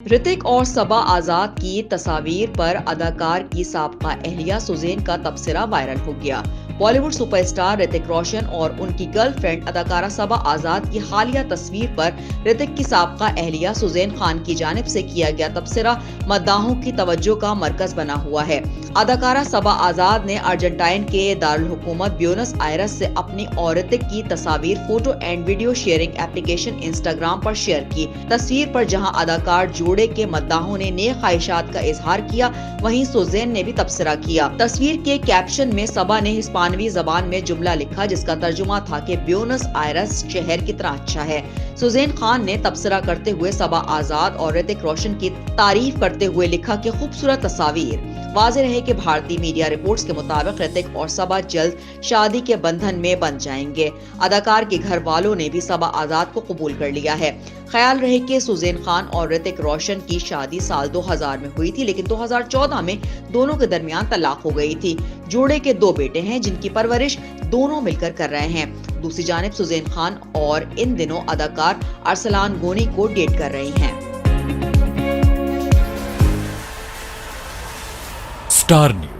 ऋतिक और सबा आजाद की तस्वीर पर अदाकार की साबका अहलिया सुजैन का तबसरा वायरल हो गया। बॉलीवुड सुपरस्टार ऋतिक रोशन और उनकी गर्लफ्रेंड अदाकारा सबा आजाद की हालिया तस्वीर पर ऋतिक की साबका अहलिया सुजैन खान की जानिब से किया गया तबसरा मद्दाहों की तवज्जो का मरकज बना हुआ है। अदाकारा सबा आजाद ने अर्जेंटाइन के दारुल हुकूमत ब्यूनस आयरस से अपनी और ऋतिक की तस्वीर photo and video sharing application Instagram पर शेयर की। तस्वीर पर जहां अदाकार जोड़े के मद्दाहों ने नेक ख्वाहिशात का इजहार किया, वहीं सुजैन ने भी तबसरा किया। तस्वीर के कैप्शन में सबा ने हिस्पानवी जबान में जुमला लिखा जिसका तर्जुमा था कि ब्यूनस आयरस शहर कितना अच्छा है। सुजैन खान ने तबसरा करते हुए सबा आजाद और ऋतिक रोशन की तारीफ करते हुए लिखा कि खूबसूरत तस्वीर। वाज़ेह रहे कि भारतीय मीडिया रिपोर्ट्स के मुताबिक ऋतिक और सबा जल्द शादी के बंधन में बंध जाएंगे। अदाकार के घर वालों ने भी सबा आजाद को कबूल कर लिया है। ख्याल रहे कि सुजैन खान और ऋतिक रोशन की शादी साल 2000 में हुई थी, लेकिन 2014 में दोनों के दरमियान तलाक हो गई थी। जोड़े के 2 बेटे हैं जिनकी परवरिश दोनों मिलकर कर रहे हैं। दूसरी जानिब सुजैन खान और इन दिनों अदाकार अरसलान गोनी को डेट कर रही हैं। Star news